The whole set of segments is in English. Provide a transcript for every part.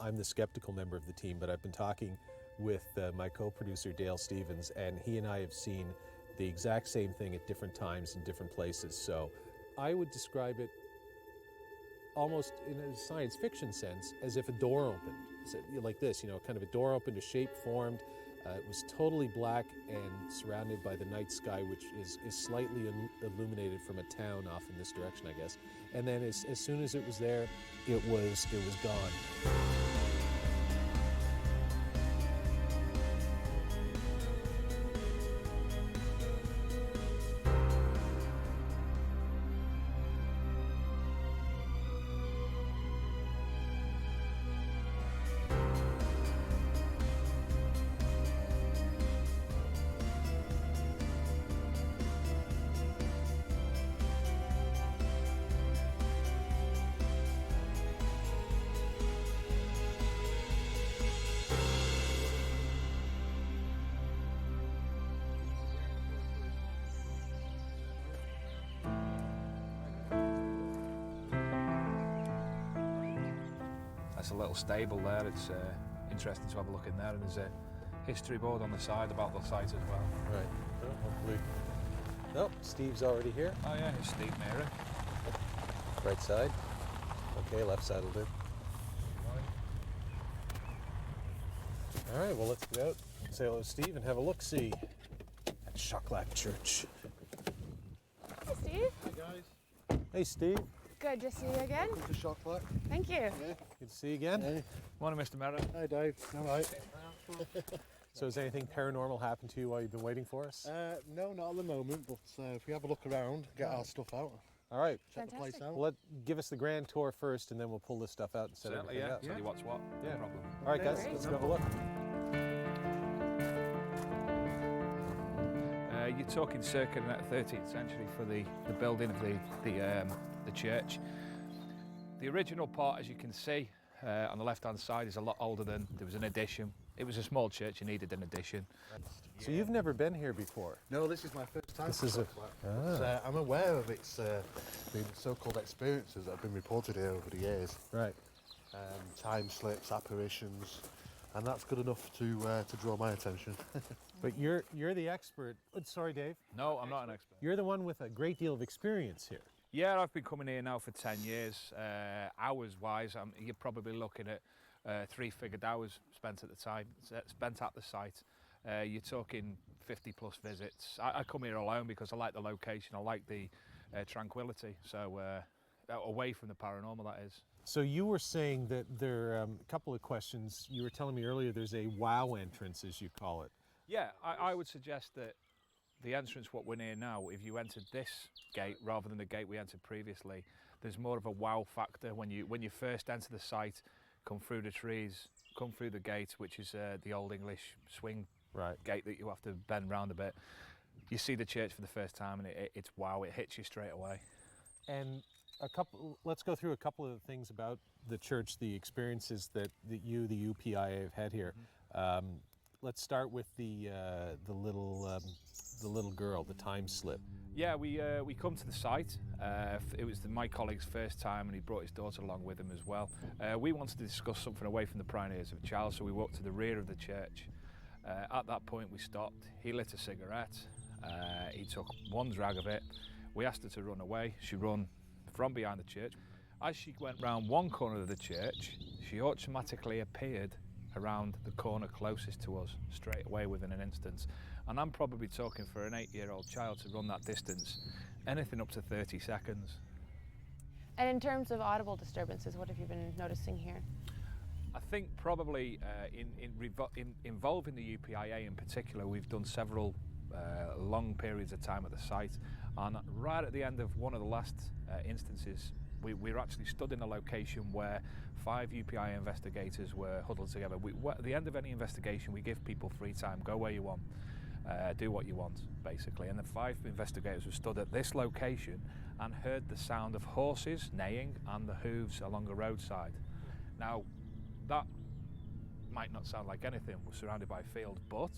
I'm the skeptical member of the team, but I've been talking with my co-producer Dale Stevens, and he and I have seen the exact same thing at different times in different places. So I would describe it almost in a science fiction sense as if a door opened. So, like this, kind of a door opened, a shape formed. It was totally black and surrounded by the night sky, which is slightly illuminated from a town off in this direction, I guess. And then as soon as it was there, it was gone. That's a little stable there. It's interesting to have a look in there, and there's a history board on the side about the site as well. Right. Well, hopefully. Nope, Steve's already here. Oh yeah, it's Steve Mary. Right side. Okay, left side will do. All right, well, let's get out, say hello to Steve, and have a look-see at Shocklach Church. Hi, Steve. Hey, guys. Hey, Steve. Good to see you again. Welcome to Shocklach. Thank you. Yeah. Good to see you again. Hey. Morning, Mr. Merritt. Hi, Dave. All right. So has anything paranormal happened to you while you've been waiting for us? No, not at the moment, but if we have a look around, get our stuff out, All right. check the place Fantastic. out. Well, give us the grand tour first, and then we'll pull this stuff out and set Certainly, everything yeah. up. Tell you what's what. Yeah. No problem. All right, guys, Great. let's go have a look. You're talking circa the 13th century for the building of the church. The original part, as you can see, on the left-hand side is a lot older than there was an addition. It was a small church, you needed an addition. So you've never been here before? No, this is my first time. This to is a- Shocklach. Ah. But, I'm aware of its the so-called experiences that have been reported here over the years. Right. Time slips, apparitions, and that's good enough to draw my attention. But you're the expert. Sorry, Dave. No, I'm not an expert. You're the one with a great deal of experience here. Yeah, I've been coming here now for 10 years. Hours-wise, you're probably looking at 3-figured hours spent at the site. You're talking 50-plus visits. I come here alone because I like the location, I like the tranquility. So away from the paranormal, that is. So you were saying that there are a couple of questions. You were telling me earlier there's a wow entrance, as you call it. Yeah, I would suggest that the entrance what we're near now, if you entered this gate rather than the gate we entered previously, there's more of a wow factor when you first enter the site, come through the trees, come through the gate, which is the old English swing gate that you have to bend round a bit. You see the church for the first time and it's wow, it hits you straight away. And let's go through a couple of things about the church, the experiences that you, the UPIA, have had here. Mm-hmm. Let's start with the little girl, the time slip. Yeah, we come to the site. It was my colleague's first time, and he brought his daughter along with him as well. We wanted to discuss something away from the prying ears of a child, so we walked to the rear of the church. At that point, we stopped. He lit a cigarette. He took one drag of it. We asked her to run away. She ran from behind the church. As she went round one corner of the church, she automatically appeared around the corner closest to us straight away within an instant. And I'm probably talking for an 8-year-old child to run that distance, anything up to 30 seconds. And in terms of audible disturbances, what have you been noticing here? I think probably involving the UPIA in particular, we've done several long periods of time at the site, and right at the end of one of the last instances, we were actually stood in a location where 5 UPI investigators were huddled together. At the end of any investigation, we give people free time, go where you want, do what you want, basically. And the 5 investigators were stood at this location and heard the sound of horses neighing and the hooves along the roadside. Now, that might not sound like anything. We're surrounded by fields, but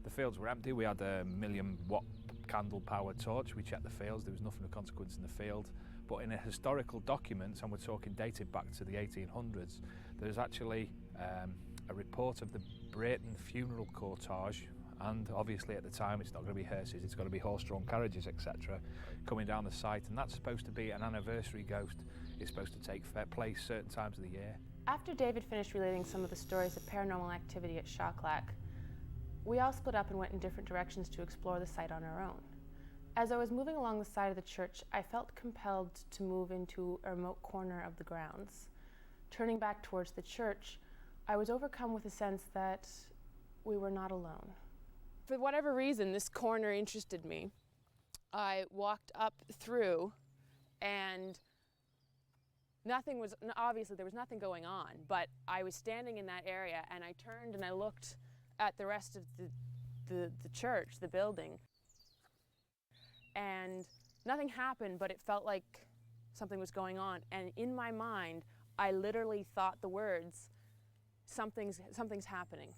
the fields were empty. We had a 1,000,000-watt candle-powered torch. We checked the fields. There was nothing of consequence in the field. but in a historical documents, and we're talking dated back to the 1800s, there's actually a report of the Brayton funeral cortege, and obviously at the time it's not going to be hearses, it's going to be horse-drawn carriages, etc., coming down the site, and that's supposed to be an anniversary ghost. It's supposed to take place certain times of the year. After David finished relating some of the stories of paranormal activity at Shocklach, we all split up and went in different directions to explore the site on our own. As I was moving along the side of the church, I felt compelled to move into a remote corner of the grounds. Turning back towards the church, I was overcome with a sense that we were not alone. For whatever reason, this corner interested me. I walked up through, and obviously there was nothing going on, but I was standing in that area, and I turned and I looked at the rest of the church, the building, and nothing happened, but it felt like something was going on. And in my mind, I literally thought the words, something's happening.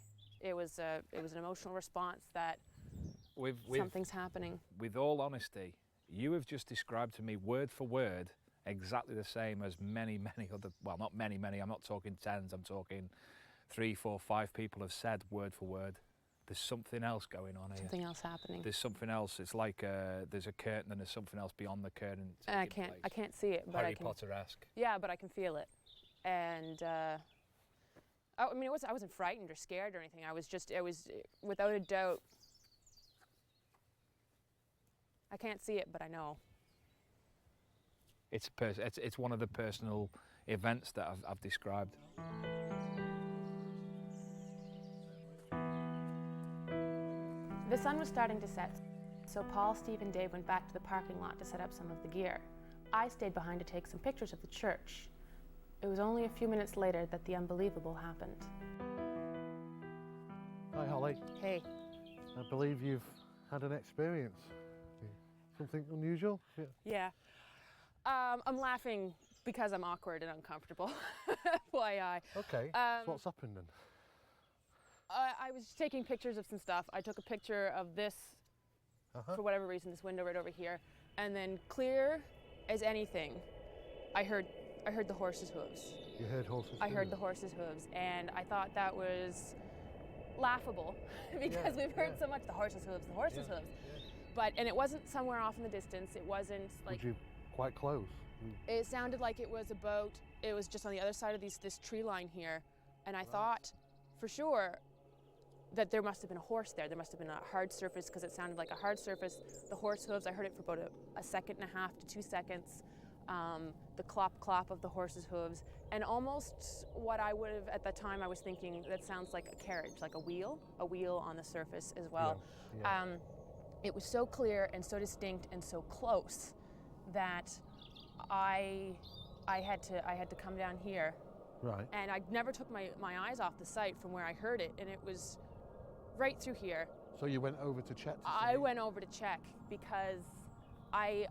It was an emotional response that something's happening. With all honesty, you have just described to me word for word exactly the same as many other, well, not many, I'm not talking tens, I'm talking 3, 4, 5 people have said word for word. There's something else going on here. Something else happening. There's something else. It's like there's a curtain and there's something else beyond the curtain. And I can't see it, but Harry Potter-esque. Yeah, but I can feel it. And I mean, I wasn't frightened or scared or anything. It was without a doubt. I can't see it, but I know. It's one of the personal events that I've described. The sun was starting to set, so Paul, Steve, and Dave went back to the parking lot to set up some of the gear. I stayed behind to take some pictures of the church. It was only a few minutes later that the unbelievable happened. Hi, Holly. Hey. I believe you've had an experience. Something unusual? Yeah. I'm laughing because I'm awkward and uncomfortable. FYI. Okay. So what's happened then? I was taking pictures of some stuff. I took a picture of this, for whatever reason, this window right over here, and then clear as anything, I heard the horse's hooves. You heard horses? I heard the horse's hooves, and I thought that was laughable because we've heard so much the horse's hooves, the horse's hooves. Yeah. And it wasn't somewhere off in the distance. It wasn't like. Were you quite close? It sounded like it was just on the other side of this tree line here, and I thought, for sure, that there must have been a horse there. There must have been a hard surface because it sounded like a hard surface. The horse hooves, I heard it for about a second and a half to 2 seconds. The clop of the horse's hooves, and almost what I would have at the time I was thinking that sounds like a carriage, like a wheel on the surface as well. Yeah. It was so clear and so distinct and so close that I had to come down here. Right. And I never took my eyes off the site from where I heard it, and it was right through here. So you went over to check? I went over to check because I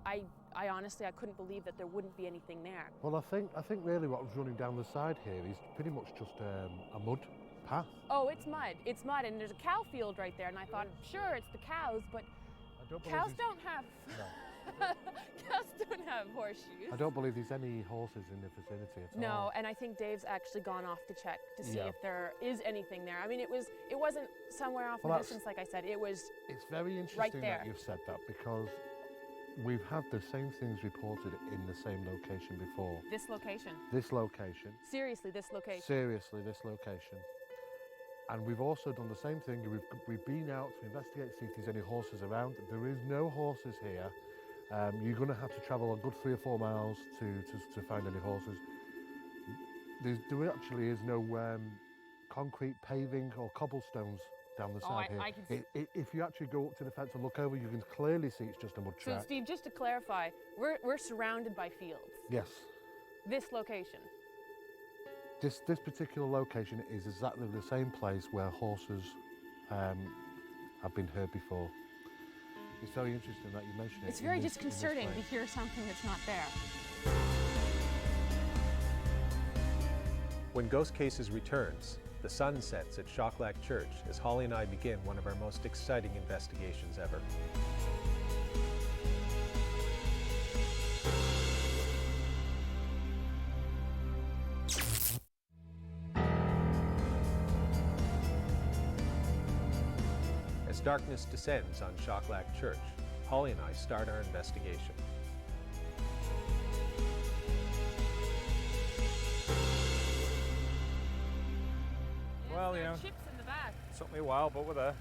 honestly, I couldn't believe that there wouldn't be anything there. Well, I think really what was running down the side here is pretty much just a mud path. Oh, it's mud, and there's a cow field right there, and I thought, sure, it's the cows, but cows don't have... No. Cows don't have horseshoes. I don't believe there's any horses in the vicinity at all. No, and I think Dave's actually gone off to check to see if there is anything there. I mean, it wasn't somewhere off in the distance, like I said. It's very interesting right there. That you've said that, because we've had the same things reported in the same location before. This location? This location. Seriously, this location? Seriously, this location. And we've also done the same thing. We've been out to investigate, see if there's any horses around. There is no horses here. You're going to have to travel a good 3 or 4 miles to find any horses. There actually is no concrete paving or cobblestones down the side here. I can see. If you actually go up to the fence and look over, you can clearly see it's just a mud track. So Steve, just to clarify, we're surrounded by fields. Yes. This location. This particular location is exactly the same place where horses have been heard before. It's very interesting that you mentioned it. It's very disconcerting to hear something that's not there. When Ghost Cases returns, the sun sets at Shocklach Church as Holly and I begin one of our most exciting investigations ever. As darkness descends on Shocklach Church, Holly and I start our investigation. Well, you know, chips in the back. took me a while, but we're there.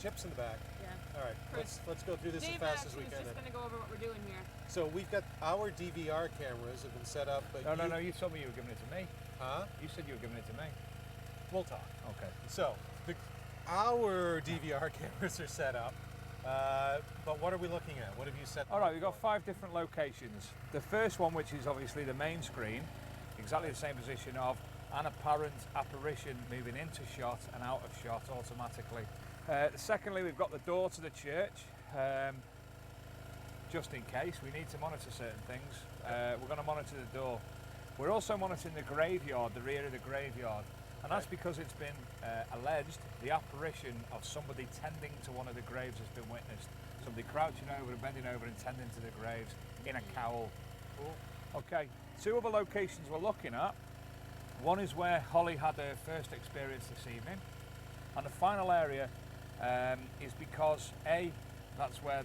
Chips in the back. Yeah. All right, let's go through this as fast as we can. Just going to go over what we're doing here. So we've got our DVR cameras have been set up, but No, you told me you were giving it to me. Huh? You said you were giving it to me. We'll talk. Okay. So our DVR cameras are set up, but what are we looking at? What have you set? All right, we've got 5 different locations. The first one, which is obviously the main screen, exactly the same position of an apparent apparition moving into shot and out of shot automatically. Secondly, we've got the door to the church, just in case we need to monitor certain things. We're going to monitor the door. We're also monitoring the graveyard, the rear of the graveyard, and that's because it's been alleged the apparition of somebody tending to one of the graves has been witnessed. Somebody crouching over and bending over and tending to the graves in a cowl. Okay, 2 other locations we're looking at. One is where Holly had her first experience this evening, and the final area is because that's where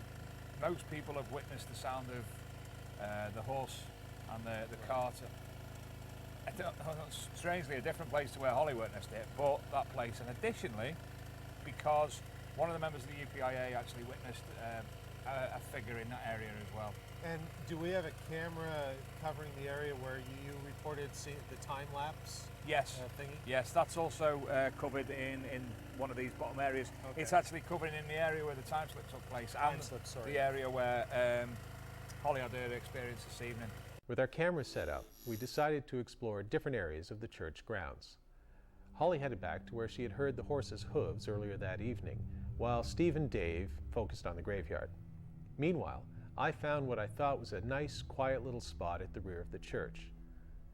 most people have witnessed the sound of the horse and the cart. Strangely, a different place to where Holly witnessed it, but that place. And additionally, because one of the members of the UPIA actually witnessed a figure in that area as well. And do we have a camera covering the area where you reported the time lapse? Yes. Thingy? Yes, that's also covered in one of these bottom areas. Okay. It's actually covering in the area where the time slip took place and the area where Holly had her experience this evening. With our cameras set up, we decided to explore different areas of the church grounds. Holly headed back to where she had heard the horse's hooves earlier that evening, while Steve and Dave focused on the graveyard. Meanwhile, I found what I thought was a nice, quiet little spot at the rear of the church.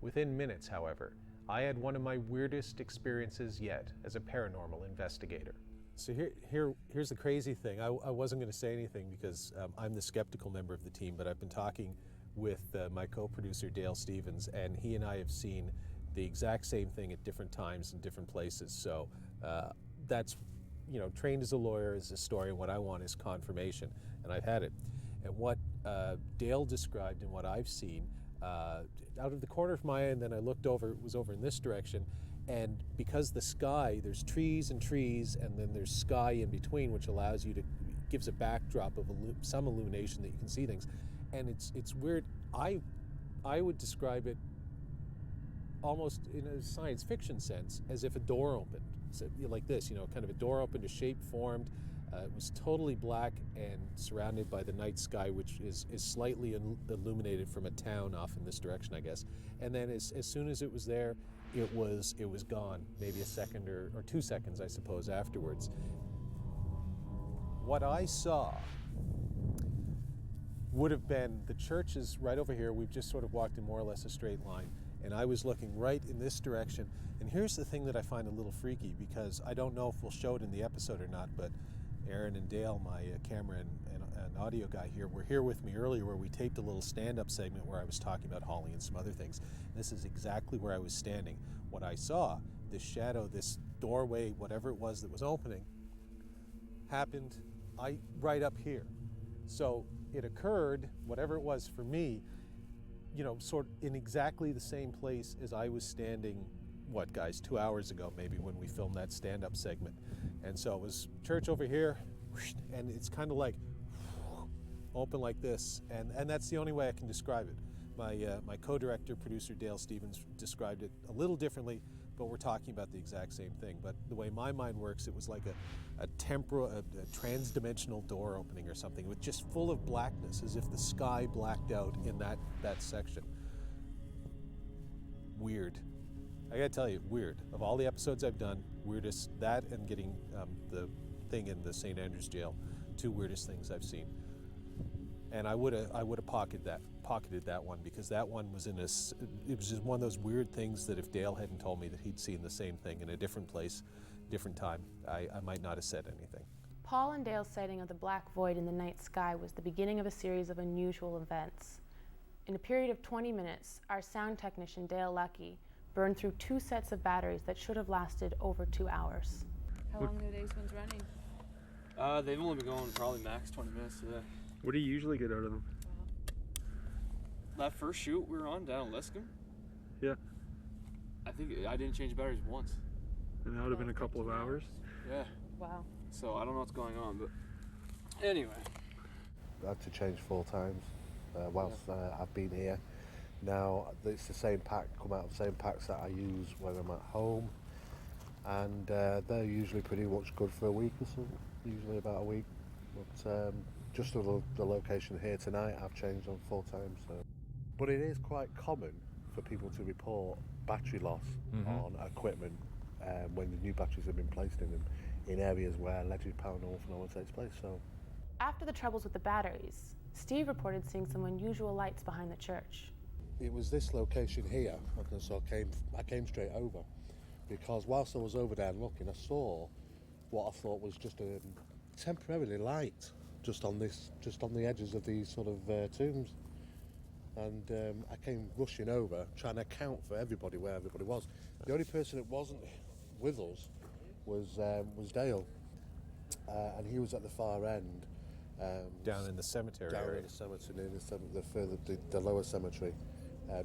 Within minutes, however, I had one of my weirdest experiences yet as a paranormal investigator. So here's the crazy thing. I wasn't going to say anything because I'm the skeptical member of the team, but I've been talking with my co-producer Dale Stevens, and he and I have seen the exact same thing at different times in different places. So that's, trained as a lawyer, as a historian, what I want is confirmation, and I've had it. And what Dale described and what I've seen, out of the corner of my eye, and then I looked over, it was over in this direction, and because the sky, there's trees and trees, and then there's sky in between, which allows you to, gives a backdrop of some illumination that you can see things. And it's weird. I would describe it almost in a science fiction sense as if a door opened. So, like this, kind of a door opened, a shape formed. It was totally black and surrounded by the night sky, which is slightly illuminated from a town off in this direction, I guess. And then as soon as it was there, it was gone, maybe a second or 2 seconds, I suppose, afterwards. What I saw would have been, the church is right over here. We've just sort of walked in more or less a straight line, and I was looking right in this direction. And here's the thing that I find a little freaky, because I don't know if we'll show it in the episode or not, but Aaron and Dale, my camera and audio guy here, were here with me earlier where we taped a little stand-up segment where I was talking about Holly and some other things. This is exactly where I was standing. What I saw, this shadow, this doorway, whatever it was that was opening, happened right up here. So it occurred, whatever it was for me, sort of in exactly the same place as I was standing, 2 hours ago maybe, when we filmed that stand-up segment. And so it was church over here, and it's kind of like open like this, and that's the only way I can describe it. My co-director, producer Dale Stevens, described it a little differently, but we're talking about the exact same thing. But the way my mind works, it was like a trans-dimensional door opening or something, with just full of blackness, as if the sky blacked out in that section. Weird. I gotta tell you, weird. Of all the episodes I've done, weirdest, that and getting the thing in the St. Andrews jail, 2 weirdest things I've seen. And I would have pocketed that one, because that one was it was just one of those weird things that if Dale hadn't told me that he'd seen the same thing in a different place, different time, I might not have said anything. Paul and Dale's sighting of the black void in the night sky was the beginning of a series of unusual events. In a period of 20 minutes, our sound technician, Dale Lucky, burned through 2 sets of batteries that should have lasted over 2 hours. How long are these ones running? They've only been going probably max 20 minutes today. What do you usually get out of them? That first shoot we were on down in Liscombe, Yeah. I think I didn't change batteries once. And that would have been a couple of hours. Yeah. Wow. So I don't know what's going on, but anyway. I had to change 4 times whilst I've been here. Now it's the same pack, come out of the same packs that I use when I'm at home, and they're usually pretty much good for a week or so, usually about a week. But just the location here tonight, I've changed them 4 times. So. But it is quite common for people to report battery loss on equipment when the new batteries have been placed in them in areas where alleged paranormal phenomena takes place. So. After the troubles with the batteries, Steve reported seeing some unusual lights behind the church. It was this location here, and so I came straight over, because whilst I was over there looking, I saw what I thought was just a temporarily light just on the edges of these sort of tombs, and I came rushing over, trying to account for everybody where everybody was. The only person that wasn't with us was Dale, and he was at the far end. Down in the cemetery down area. in the cemetery, near the lower cemetery,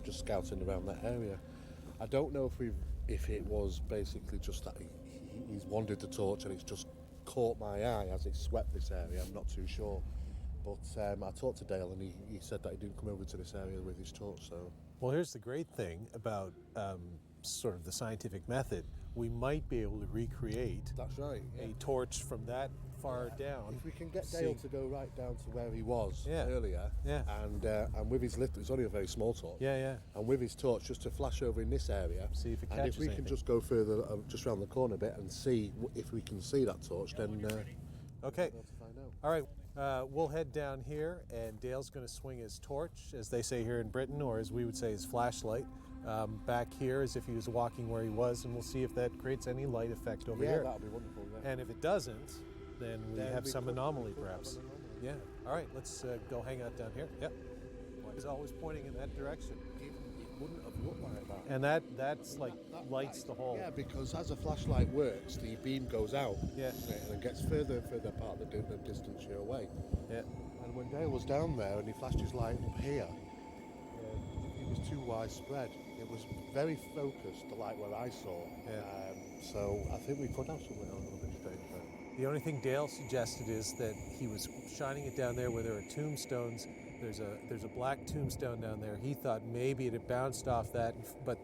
just scouting around that area. I don't know if it was basically just that he's wandered the torch and it's just caught my eye as it swept this area. I'm not too sure, but I talked to Dale and he said that he didn't come over to this area with his torch. So, Well, here's the great thing about sort of the scientific method. We might be able to recreate that's right. Yeah. a torch from that far down. If we can get Dale to go right down to where he was earlier, and with his lift, it's only a very small torch. Yeah. And with his torch, just to flash over in this area, See if it and catches if we anything. can just go further, just round the corner a bit, and see if we can see that torch, then Okay. we'll have to find out. All right. We'll head down here, and Dale's going to swing his torch, as they say here in Britain, or as we would say, his flashlight, back here as if he was walking where he was, and we'll see if that creates any light effect over here. Yeah, that'll be wonderful. Yeah. And if it doesn't, then we have we some could anomaly, have perhaps. an anomaly. Yeah. All right. Let's go hang out down here. Yep. He's always pointing in that direction, It wouldn't have looked like that. and that's like lights the whole. Yeah, because as a flashlight works, the beam goes out. Yeah. And gets further and further apart the distance you're away. Yeah. And when Dale was down there and he flashed his light up here, it was too widespread. It was very focused, the light where I saw. Yeah. So I think we could have something on a little bit strange there. The only thing Dale suggested is that he was shining it down there where there are tombstones. There's a black tombstone down there. He thought maybe it had bounced off that, but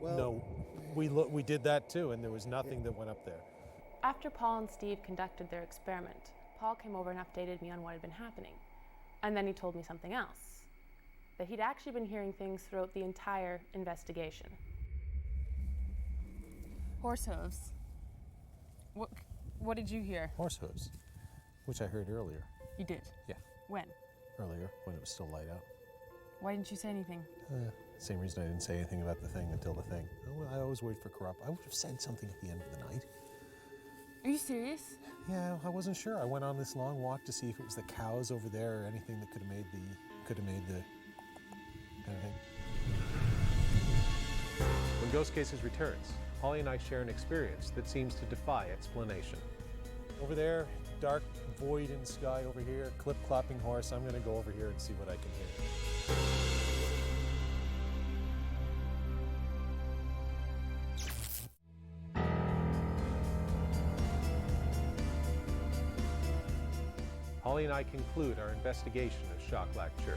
no, we did that too, and there was nothing that went up there. After Paul and Steve conducted their experiment, Paul came over and updated me on what had been happening. And then he told me something else, that he'd actually been hearing things throughout the entire investigation. Horse hooves. What did you hear? Horse hooves, which I heard earlier. You did? Yeah. When? Earlier, when it was still light out. Why didn't you say anything? Same reason I didn't say anything about the thing until the thing. I always wait for corrupt. I would have said something at the end of the night. Are you serious? Yeah, I wasn't sure. I went on this long walk to see if it was the cows over there or anything that could have made the kind of thing. When Ghost Cases returns, Holly and I share an experience that seems to defy explanation. Over there, dark void in the sky over here, clip-clopping horse. I'm going to go over here and see what I can hear. Holly and I conclude our investigation of Shocklach Church.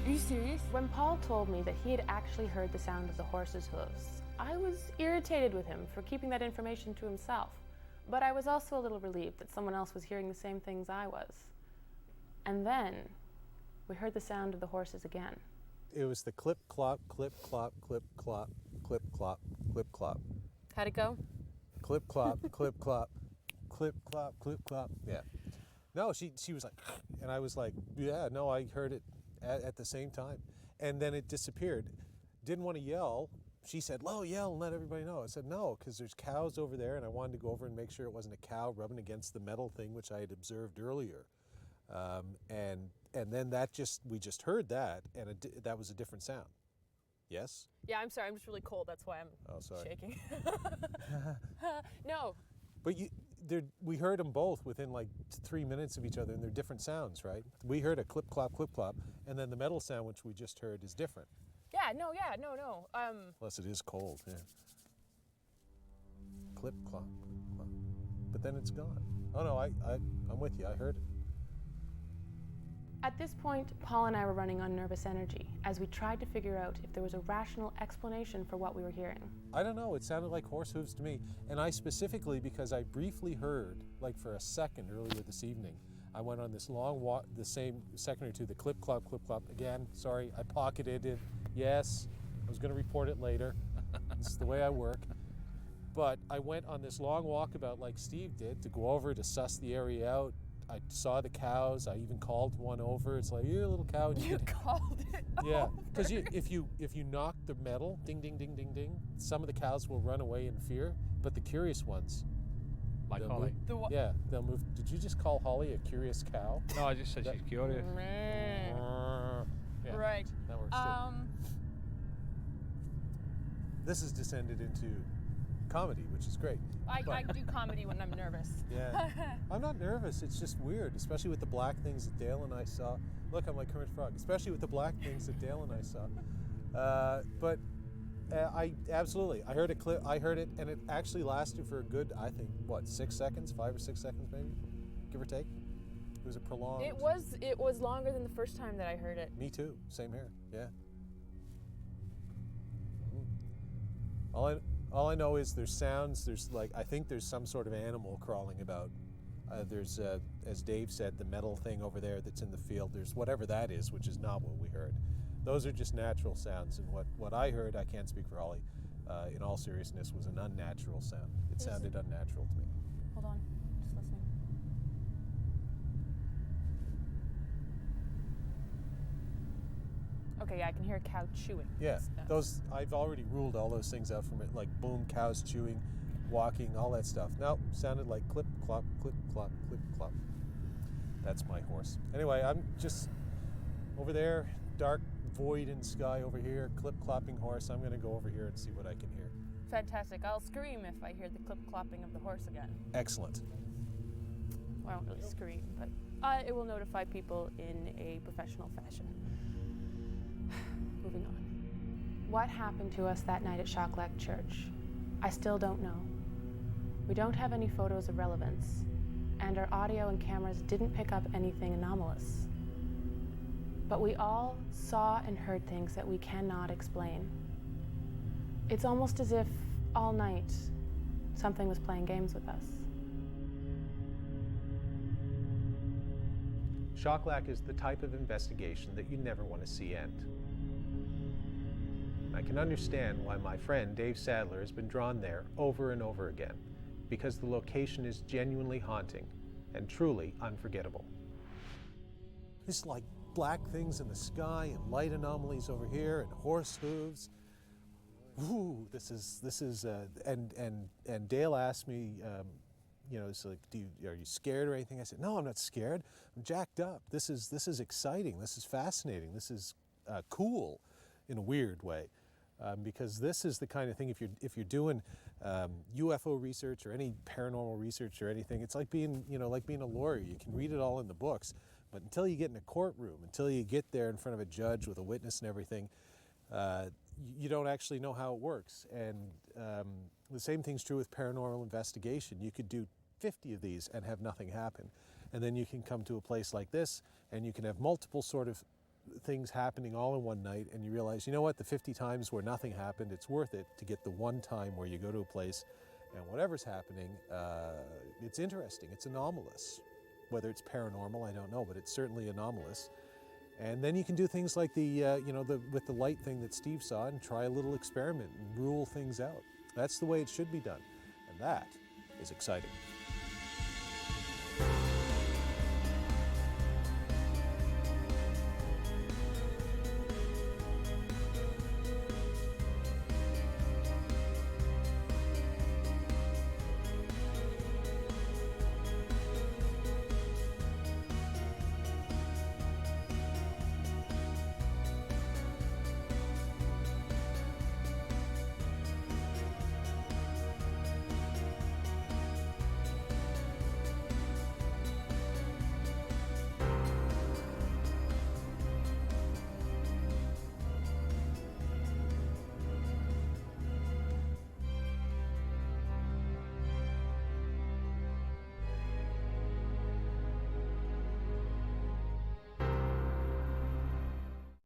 Are you serious? When Paul told me that he had actually heard the sound of the horse's hooves, I was irritated with him for keeping that information to himself. But I was also a little relieved that someone else was hearing the same things I was. And then we heard the sound of the horses again. It was the clip-clop, clip-clop, clip-clop, clip-clop, clip-clop. How'd it go? Clip-clop, clip-clop, clip-clop, clip-clop. Yeah. No, she was like, and I was like, yeah, no, I heard it at the same time. And then it disappeared. Didn't want to yell. She said, "Lo, yell and let everybody know." I said, "No, because there's cows over there, and I wanted to go over and make sure it wasn't a cow rubbing against the metal thing, which I had observed earlier." And then we just heard that, and that was a different sound. Yes? Yeah, I'm sorry. I'm just really cold. That's why I'm Oh, sorry. shaking. No. But we heard them both within like 3 minutes of each other, and they're different sounds, right? We heard a clip, clop, and then the metal sound, which we just heard, is different. Yeah, no. Unless it is cold, yeah. Clip, clop, clip, clop. But then it's gone. Oh no, I'm with you, I heard it. At this point, Paul and I were running on nervous energy as we tried to figure out if there was a rational explanation for what we were hearing. I don't know, it sounded like horse hooves to me. And I specifically, because I briefly heard, like for a second earlier this evening, I went on this long walk, the same second or two, the clip, clop. Again, sorry, I pocketed it. Yes, I was gonna report it later. This is the way I work. But I went on this long walkabout like Steve did to go over to suss the area out. I saw the cows. I even called one over. It's like, you're a little cow. And You called it yeah, over. because if you knock the metal, ding, ding, ding, ding, ding, some of the cows will run away in fear. But the curious ones, Like they'll Holly. move. Yeah, they'll move. Did you just call Holly a curious cow? No, I just said she's curious. Yeah, Right. that works too. This has descended into comedy, which is great. I do comedy when I'm nervous. Yeah. I'm not nervous. It's just weird, especially with the black things that Dale and I saw. Look, I'm like Kermit Frog. Especially with the black things that Dale and I saw. But I absolutely. I heard a clip. I heard it, and it actually lasted for a good, I think, 6 seconds, 5 or 6 seconds, maybe, give or take. It was a prolonged. It was longer than the first time that I heard it. Me too. Same here. Yeah. All I know is there's sounds. There's I think there's some sort of animal crawling about. There's, as Dave said, the metal thing over there that's in the field. There's whatever that is, which is not what we heard. Those are just natural sounds, and what I heard, I can't speak for Holly, in all seriousness, was an unnatural sound. It sounded unnatural to me. Hold on, just listening. Okay, yeah, I can hear a cow chewing. Yeah, those, I've already ruled all those things out from it, like boom, cows chewing, walking, all that stuff. Nope, sounded like clip, clop, clip, clop, clip, clop. That's my horse. Anyway, I'm just over there, dark void in sky over here, clip clopping horse. I'm gonna go over here and see what I can hear. Fantastic. I'll scream if I hear the clip clopping of the horse again. Excellent. Well, I won't really scream, but it will notify people in a professional fashion. Moving on. What happened to us that night at Shocklach Church? I still don't know. We don't have any photos of relevance, and our audio and cameras didn't pick up anything anomalous. But we all saw and heard things that we cannot explain. It's almost as if all night something was playing games with us. Shocklach is the type of investigation that you never want to see end. I can understand why my friend Dave Sadler has been drawn there over and over again, because the location is genuinely haunting and truly unforgettable. It's like black things in the sky and light anomalies over here and horse hooves. Ooh, this is and Dale asked me, it's like, are you scared or anything? I said, no, I'm not scared. I'm jacked up. This is exciting. This is fascinating. This is cool in a weird way. Because this is the kind of thing, if you're doing UFO research or any paranormal research or anything, it's like being a lawyer. You can read it all in the books, but until you get in a courtroom, until you get there in front of a judge with a witness and everything, you don't actually know how it works. And the same thing's true with paranormal investigation. You could do 50 of these and have nothing happen. And then you can come to a place like this and you can have multiple sort of things happening all in one night, and you realize, you know what, the 50 times where nothing happened, it's worth it to get the one time where you go to a place and whatever's happening, it's interesting, it's anomalous. Whether it's paranormal, I don't know, but it's certainly anomalous. And then you can do things like with the light thing that Steve saw and try a little experiment and rule things out. That's the way it should be done, and that is exciting.